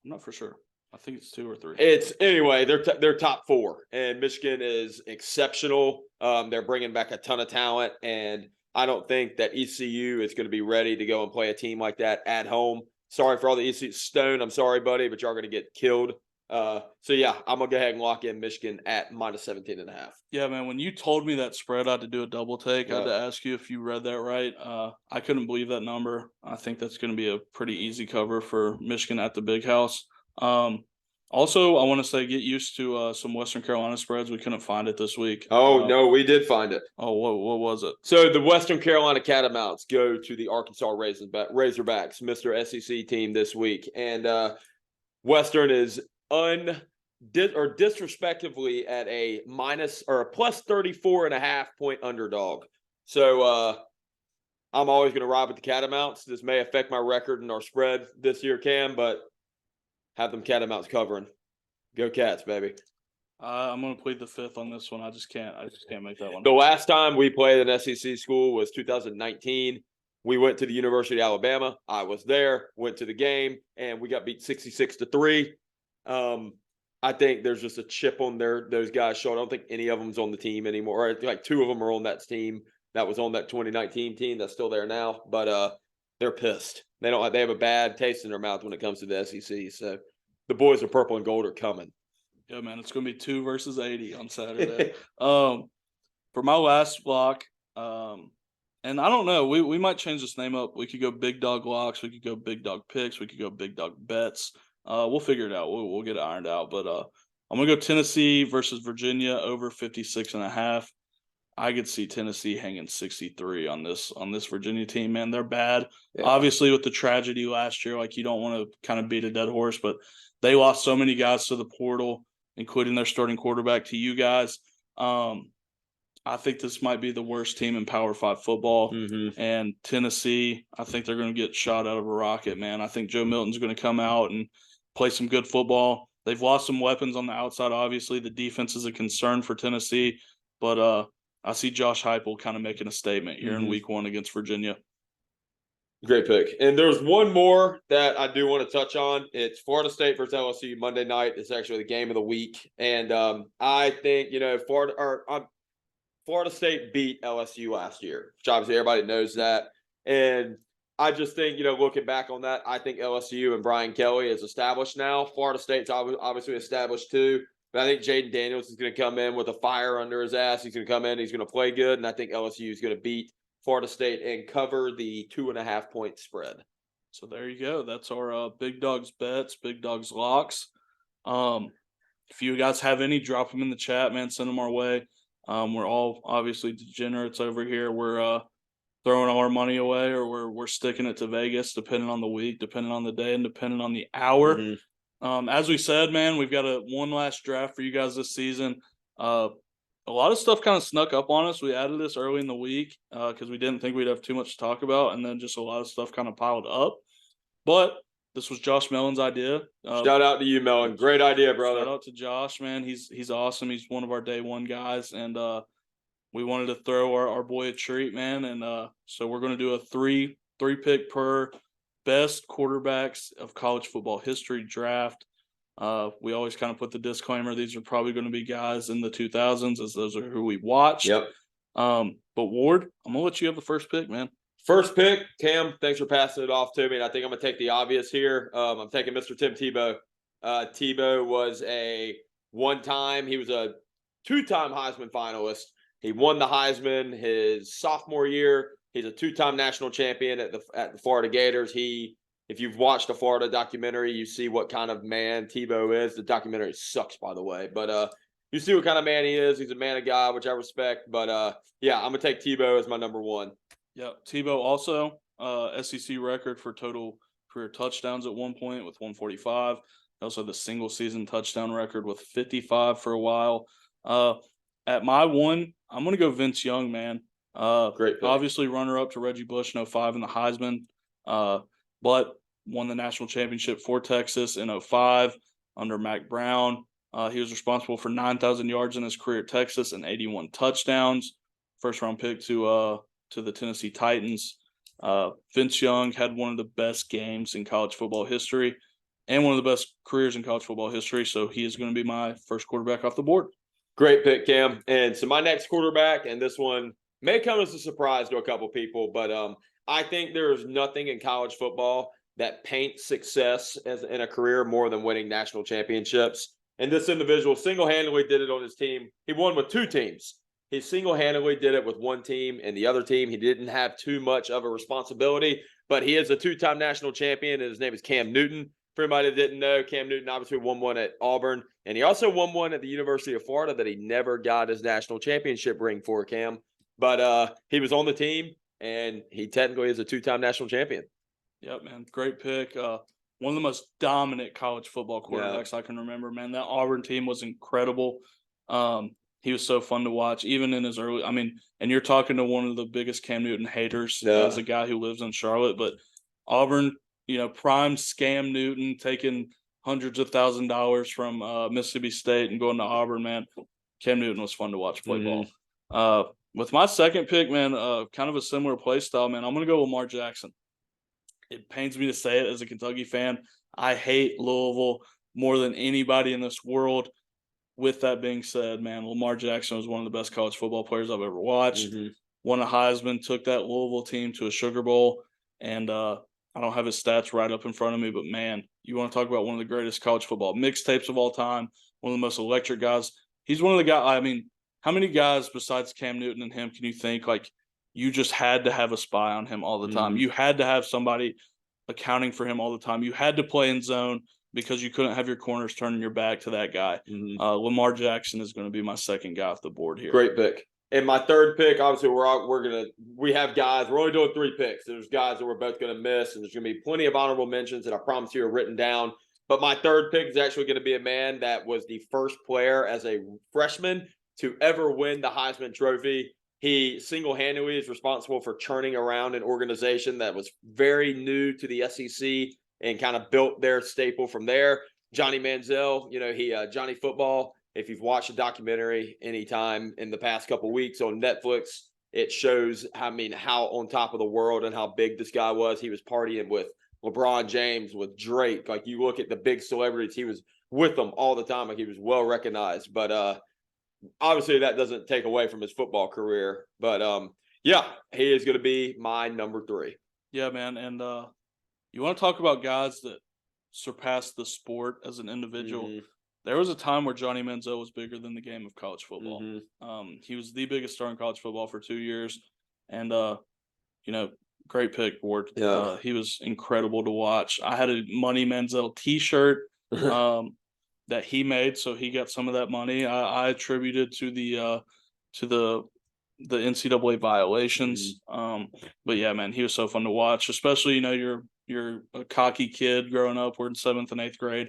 I'm not for sure. I think it's 2 or 3. They're top 4, and Michigan is exceptional. They're bringing back a ton of talent, and I don't think that ECU is going to be ready to go and play a team like that at home. Sorry for all the ECU Stone. I'm sorry, buddy, but y'all are going to get killed. So yeah, I'm gonna go ahead and lock in Michigan at minus 17.5. Yeah, man. When you told me that spread, I had to do a double take. I had to ask you if you read that right. I couldn't believe that number. I think that's going to be a pretty easy cover for Michigan at the Big House. Also, I want to say get used to some Western Carolina spreads. We couldn't find it this week. No, we did find it. Oh, what was it? So the Western Carolina Catamounts go to the Arkansas Razorbacks, Mr. SEC team this week, and Western is disrespectively at a minus or a plus 34.5 point underdog. So I'm always going to ride with the Catamounts. This may affect my record and our spread this year, Cam, but have them Catamounts covering. Go Cats, baby. I'm going to plead the fifth on this one. I just can't make that one. The last time we played an SEC school was 2019. We went to the University of Alabama. I was there, went to the game, and we got beat 66-3. I think there's just a chip on those guys' shoulder. I don't think any of them's on the team anymore. Like 2 of them are on that team that was on that 2019 team that's still there now. But they're pissed. They have a bad taste in their mouth when it comes to the SEC. So the boys of purple and gold are coming. Yeah, man, it's going to be 2 versus 80 on Saturday. For my last block, and I don't know, we might change this name up. We could go Big Dog Locks. We could go Big Dog Picks. We could go Big Dog Bets. We'll figure it out. We'll get it ironed out. But I'm going to go Tennessee versus Virginia over 56.5. I could see Tennessee hanging 63 on this Virginia team, man. They're bad. Yeah. Obviously, with the tragedy last year, like you don't want to kind of beat a dead horse, but they lost so many guys to the portal, including their starting quarterback to you guys. I think this might be the worst team in Power 5 football. And Tennessee, I think they're going to get shot out of a rocket, man. I think Joe Milton's going to come out and play some good football. They've lost some weapons on the outside, obviously. The defense is a concern for Tennessee. But I see Josh Heupel kind of making a statement here in week 1 against Virginia. Great pick. And there's one more that I do want to touch on. It's Florida State versus LSU Monday night. It's actually the game of the week. And I think, Florida State beat LSU last year, which obviously everybody knows that. And I just think, looking back on that, I think LSU and Brian Kelly is established now. Florida State's obviously established too. But I think Jaden Daniels is going to come in with a fire under his ass. He's going to come in. He's going to play good. And I think LSU is going to beat Florida State and cover the 2.5 point spread. So there you go. That's our Big Dawgs Bets, Big Dawgs Locks. If you guys have any, drop them in the chat, man. Send them our way. We're all obviously degenerates over here. We're throwing all our money away, or we're sticking it to Vegas, depending on the week, depending on the day, and depending on the hour. Mm-hmm. As we said, man, we've got one last draft for you guys this season. A lot of stuff kind of snuck up on us. We added this early in the week because we didn't think we'd have too much to talk about, and then just a lot of stuff kind of piled up. But this was Josh Mellon's idea. Shout out to you, Mellon. Great idea, brother. Shout out to Josh, man. He's awesome. He's one of our day one guys, and we wanted to throw our boy a treat, man. And so we're going to do a three pick per best quarterbacks of college football history draft. We always kind of put the disclaimer, these are probably going to be guys in the 2000s, as those are who we watched. Yep. But Ward, I'm going to let you have the first pick, man. First pick, Cam, thanks for passing it off to me. And I think I'm going to take the obvious here. I'm taking Mr. Tim Tebow. Tebow was he was a 2-time Heisman finalist. He won the Heisman his sophomore year. He's a 2-time national champion at the Florida Gators. If you've watched the Florida documentary, you see what kind of man Tebow is. The documentary sucks, by the way. But you see what kind of man he is. He's a man of God, which I respect. But, yeah, I'm going to take Tebow as my number one. Yeah, Tebow also SEC record for total career touchdowns at one point with 145. Also the single season touchdown record with 55 for a while. At my one, I'm going to go Vince Young, man. Great pick. Obviously runner-up to Reggie Bush in 05 in the Heisman, but won the national championship for Texas in 05 under Mac Brown. He was responsible for 9,000 yards in his career at Texas and 81 touchdowns. First-round pick to the Tennessee Titans. Vince Young had one of the best games in college football history and one of the best careers in college football history, so he is going to be my first quarterback off the board. Great pick, Cam. And so my next quarterback, and this one may come as a surprise to a couple people, but I think there's nothing in college football that paints success in a career more than winning national championships. And this individual single-handedly did it on his team. He won with 2 teams. He single-handedly did it with one team, and the other team, he didn't have too much of a responsibility, but he is a 2-time national champion, and his name is Cam Newton. For anybody that didn't know, Cam Newton obviously won one at Auburn, and he also won one at the University of Florida that he never got his national championship ring for, Cam. But he was on the team, and he technically is a 2-time national champion. Yep, man. Great pick. One of the most dominant college football quarterbacks I can remember, man. That Auburn team was incredible. He was so fun to watch, even in his early – and you're talking to one of the biggest Cam Newton haters as a guy who lives in Charlotte. But Auburn, prime scam Newton, taking hundreds of $1,000s from Mississippi State and going to Auburn, man. Cam Newton was fun to watch play ball. With my second pick, man, kind of a similar play style, man, I'm going to go Lamar Jackson. It pains me to say it as a Kentucky fan. I hate Louisville more than anybody in this world. With that being said, man, Lamar Jackson was one of the best college football players I've ever watched. Won a Heisman, took that Louisville team to a Sugar Bowl, and I don't have his stats right up in front of me, but, man, you want to talk about one of the greatest college football mixtapes of all time, one of the most electric guys. He's one of the guys – how many guys besides Cam Newton and him can you think, like, you just had to have a spy on him all the time? You had to have somebody accounting for him all the time. You had to play in zone because you couldn't have your corners turning your back to that guy. Lamar Jackson is going to be my second guy off the board here. Great pick. And my third pick, obviously, we have guys. We're only doing 3 picks. There's guys that we're both going to miss, and there's going to be plenty of honorable mentions that I promise you are written down. But my third pick is actually going to be a man that was the first player as a freshman to ever win the Heisman Trophy. He single-handedly is responsible for churning around an organization that was very new to the SEC and kind of built their staple from there. Johnny Manziel, Johnny Football. If you've watched a documentary anytime in the past couple of weeks on Netflix, it shows, how on top of the world and how big this guy was. He was partying with LeBron James, with Drake. Like, you look at the big celebrities, he was with them all the time. Like, he was well recognized. But obviously that doesn't take away from his football career. But yeah, he is going to be my number 3. Yeah, man. And you want to talk about guys that surpassed the sport as an individual. Mm-hmm. There was a time where Johnny Manziel was bigger than the game of college football. Mm-hmm. He was the biggest star in college football for 2 years. And, great pick, Ward. Yeah. He was incredible to watch. I had a Money Manziel t-shirt that he made, so he got some of that money. I attributed to the NCAA violations. But yeah, man, he was so fun to watch, especially, you're a cocky kid growing up. We're in 7th and 8th grade.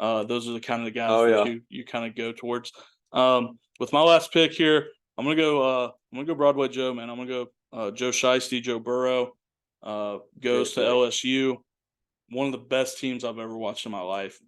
Those are the kind of the guys that you kind of go towards. With my last pick here, I'm gonna go Broadway Joe, man. I'm gonna go Joe Shiesty. Joe Burrow goes to LSU. One of the best teams I've ever watched in my life.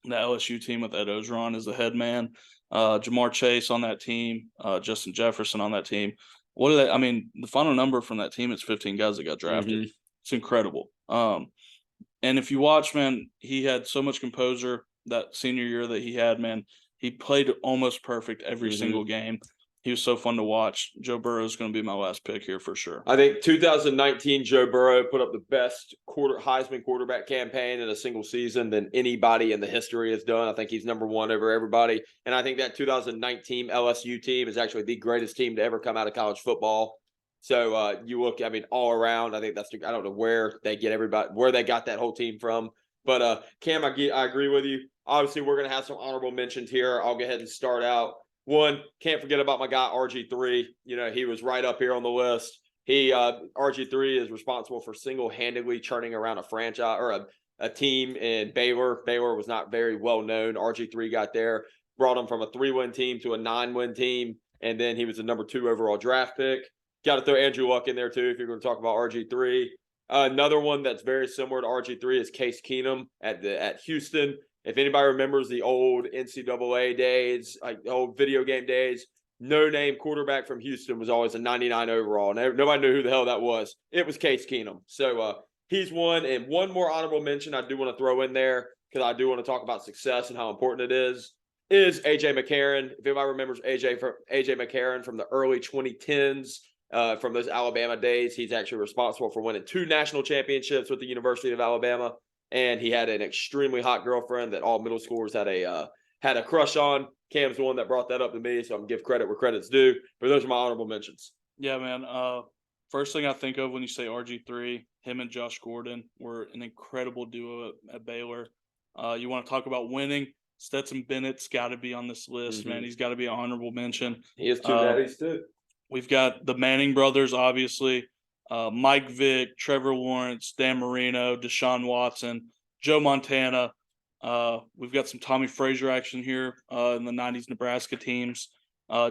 The LSU team with Ed Ogeron as the head man. Jamar Chase on that team. Justin Jefferson on that team. The final number from that team is 15 guys that got drafted. Mm-hmm. It's incredible. And if you watch, man, he had so much composure that senior year that he had, man. He played almost perfect every single game. He was so fun to watch. Joe Burrow is going to be my last pick here for sure. I think 2019, Joe Burrow put up the best Heisman quarterback campaign in a single season than anybody in the history has done. I think he's number 1 over everybody. And I think that 2019 LSU team is actually the greatest team to ever come out of college football. So you look, all around, I think I don't know where they got that whole team from. But Cam, I agree with you. Obviously, we're going to have some honorable mentions here. I'll go ahead and start out. One, can't forget about my guy RG3. He was right up here on the list. RG3 is responsible for single-handedly turning around a franchise or a team in Baylor. Baylor was not very well known. RG3 got there, brought him from a 3-win team to a 9-win team, and then he was the number 2 overall draft pick. Got to throw Andrew Luck in there too if you're going to talk about RG3. Another one that's very similar to RG3 is Case Keenum at Houston. If anybody remembers the old NCAA days, like old video game days, no-name quarterback from Houston was always a 99 overall. Nobody knew who the hell that was. It was Case Keenum. So he's one. And one more honorable mention I do want to throw in there, because I do want to talk about success and how important it is A.J. McCarron. If anybody remembers A.J. McCarron from the early 2010s, from those Alabama days, he's actually responsible for winning 2 national championships with the University of Alabama. And he had an extremely hot girlfriend that all middle schoolers had a crush on. Cam's the one that brought that up to me, so I'm going to give credit where credit's due. But those are my honorable mentions. Yeah, man. First thing I think of when you say RG3, him and Josh Gordon were an incredible duo at Baylor. You want to talk about winning? Stetson Bennett's got to be on this list, man. He's got to be an honorable mention. He has 2 daddies, too. We've got the Manning brothers, obviously. Mike Vick, Trevor Lawrence, Dan Marino, Deshaun Watson, Joe Montana. We've got some Tommy Frazier action here in the 90s Nebraska teams.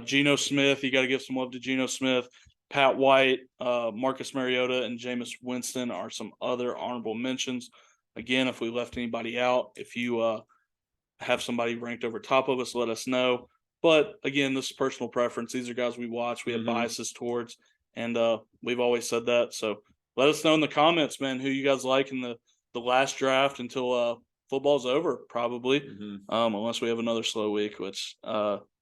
Geno Smith, you got to give some love to Geno Smith. Pat White, Marcus Mariota, and Jameis Winston are some other honorable mentions. Again, if we left anybody out, if you have somebody ranked over top of us, let us know. But again, this is personal preference. These are guys we watch, we have biases towards, and we've always said that. So let us know in the comments, man, who you guys like in the last draft until football's over, probably, unless we have another slow week, which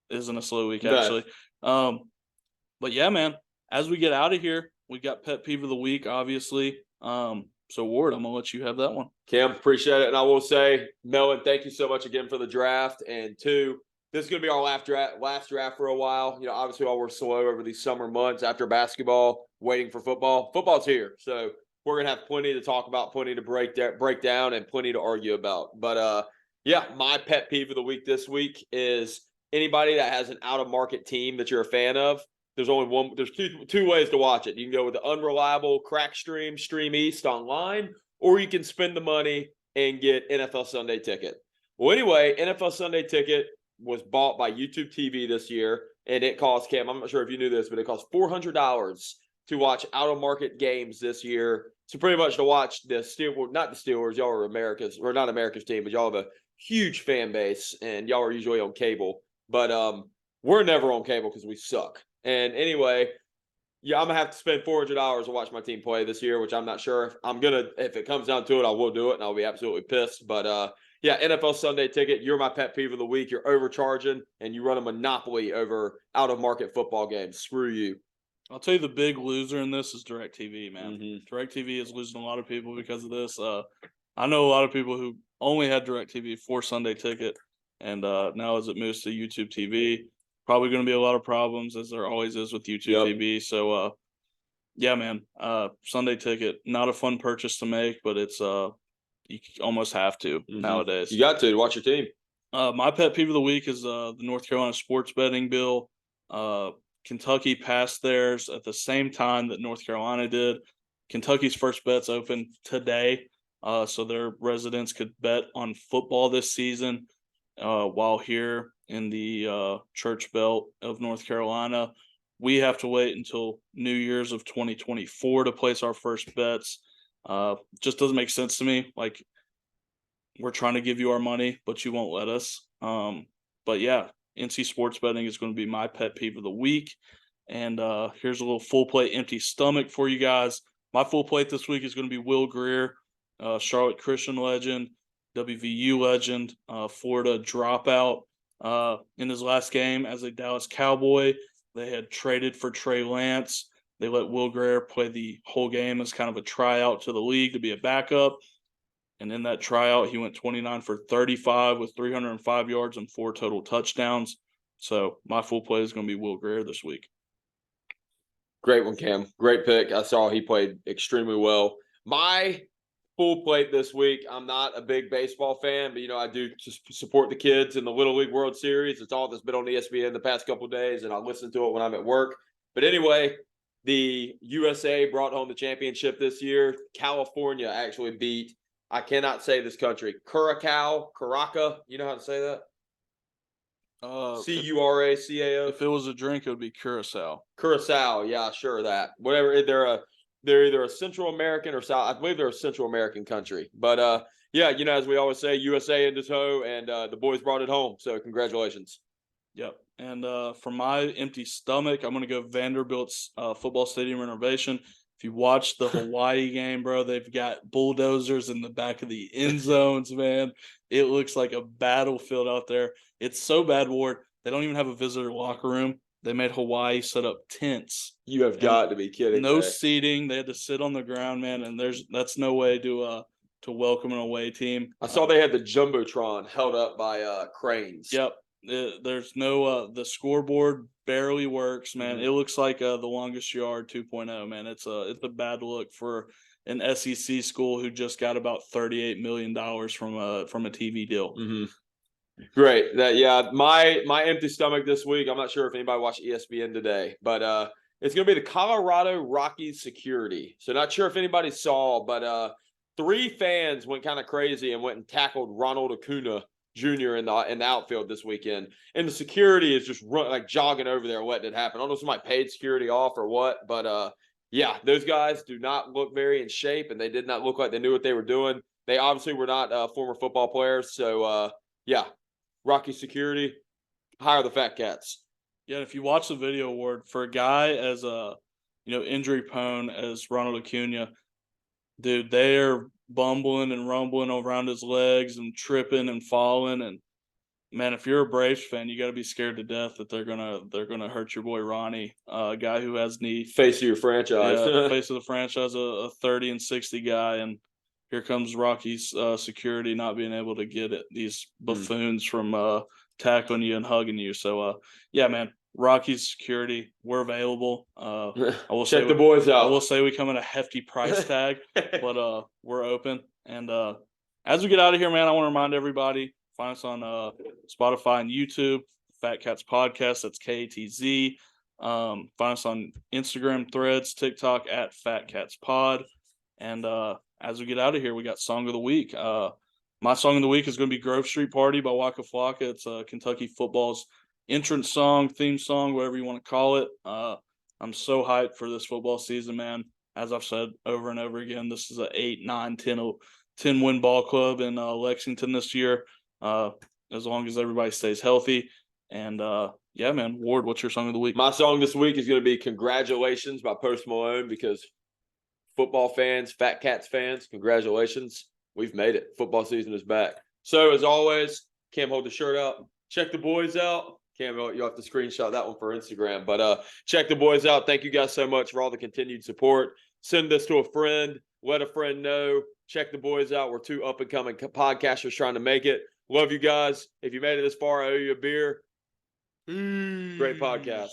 isn't a slow week, actually. But yeah, man, as we get out of here, we got Pet Peeve of the Week, obviously. So, Ward, I'm going to let you have that one. Cam, appreciate it. And I will say, Melon, thank you so much again for the draft. And 2, this is going to be our last draft for a while. Obviously, while we're slow over these summer months after basketball, waiting for football. Football's here. So we're going to have plenty to talk about, plenty to break down, and plenty to argue about. But, yeah, my pet peeve of the week this week is anybody that has an out-of-market team that you're a fan of. There's two ways to watch it. You can go with the unreliable crack Stream East online, or you can spend the money and get NFL Sunday Ticket. Well, anyway, NFL Sunday Ticket was bought by YouTube TV this year, and it cost, Cam, I'm not sure if you knew this, but it cost $400 to watch out-of-market games this year. So pretty much to watch the Steelers, not the Steelers, y'all are not America's team, but y'all have a huge fan base, and y'all are usually on cable. But we're never on cable because we suck. And anyway, Yeah, I'm gonna have to spend $400 to watch my team play this year, which I'm not sure if I'm gonna. If it comes down to it, I will do it, and I'll be absolutely pissed. But yeah, NFL Sunday Ticket. You're my pet peeve of the week. You're overcharging, and you run a monopoly over out of market football games. Screw you. I'll tell you the big loser in this is DirecTV, man. Mm-hmm. DirecTV is losing a lot of people because of this. I know a lot of people who only had DirecTV for Sunday Ticket, and now as it moves to YouTube TV, probably going to be a lot of problems as there always is with YouTube TV. So, yeah, man, Sunday Ticket, not a fun purchase to make, but it's you almost have to nowadays. You got to watch your team. My pet peeve of the week is the North Carolina sports betting bill. Kentucky passed theirs at the same time that North Carolina did. Kentucky's first bets open today, so their residents could bet on football this season. While here in the Church Belt of North Carolina, we have to wait until New Year's of 2024 to place our first bets. Just doesn't make sense to me. Like, we're trying to give you our money, but you won't let us. But yeah, NC sports betting is going to be my pet peeve of the week. And here's a little full plate empty stomach for you guys. My full plate this week is going to be Will Grier, Charlotte Christian legend, WVU legend, Florida dropout. In his last game as a Dallas Cowboy, they had traded for Trey Lance. They let Will Grier play the whole game as kind of a tryout to the league to be a backup. And in that tryout, he went 29 for 35 with 305 yards and 4 total touchdowns. So my full play is going to be Will Grier this week. Great one, Cam. Great pick. I saw he played extremely well. My full plate this week, I'm not a big baseball fan, but, I do just support the kids in the Little League World Series. It's all that's been on ESPN the past couple of days, and I listen to it when I'm at work. But anyway, the USA brought home the championship this year. California actually beat, I cannot say this country, Curaçao. You know how to say that? Curacao. If it was a drink, it would be Curacao. Curacao, yeah, sure that. Whatever, they're either a Central American or South. I believe they're a Central American country. But yeah, as we always say, USA in tow, and the boys brought it home. So congratulations. Yep. And for my empty stomach, I'm going to go Vanderbilt's football stadium renovation. If you watch the Hawaii game, bro, they've got bulldozers in the back of the end zones, man. It looks like a battlefield out there. It's so bad, Ward. They don't even have a visitor locker room. They made Hawaii set up tents. You have got to be kidding. No seating. They had to sit on the ground, man, and that's no way to welcome an away team. I saw they had the Jumbotron held up by cranes. Yep. There's no the scoreboard barely works, man. It looks like the longest yard 2.0, man. It's a bad look for an SEC school who just got about $38 million from a TV deal. Great. My empty stomach this week. I'm not sure if anybody watched ESPN today, but it's going to be the Colorado Rockies security. So not sure if anybody saw, but 3 fans went kind of crazy and went and tackled Ronald Acuna Jr. in the outfield this weekend, and the security is just jogging over there, letting it happen. I don't know if somebody paid security off or what, but yeah, those guys do not look very in shape, and they did not look like they knew what they were doing. They obviously were not former football players, so yeah, Rocky security, hire the FatKatz. Yeah, if you watch the video, Ward, for a guy as injury prone as Ronald Acuna, dude, they are bumbling and rumbling around his legs and tripping and falling. And man, if you're a Braves fan, you got to be scared to death that they're gonna hurt your boy Ronnie, a guy who has knee face of your franchise, face of the franchise, a 30 and 60 guy, and here comes Rocky's security not being able to get it. These buffoons from tackling you and hugging you. So yeah, man. Rockies security, we're available. I will check the boys out. I will say we come at a hefty price tag, but we're open. And as we get out of here, man, I want to remind everybody, find us on Spotify and YouTube, FatKatz Podcast. That's KATZ. Find us on Instagram, Threads, TikTok at FatKatz Pod. And as we get out of here, we got Song of the Week. My Song of the Week is going to be Grove Street Party by Waka Flocka. It's Kentucky football's entrance song, theme song, whatever you want to call it. I'm so hyped for this football season, man. As I've said over and over again, this is a 8, 9, 10 win ball club in Lexington this year, as long as everybody stays healthy. And Yeah, man. Ward, what's your song of the week? My song this week is going to be Congratulations by Post Malone, because football fans, FatKatz fans, congratulations. We've made it. Football season is back. So, as always, Cam, hold the shirt up. Check the boys out. Cam, you'll have to screenshot that one for Instagram. But check the boys out. Thank you guys so much for all the continued support. Send this to a friend. Let a friend know. Check the boys out. We're 2 up-and-coming podcasters trying to make it. Love you guys. If you made it this far, I owe you a beer. Great podcast.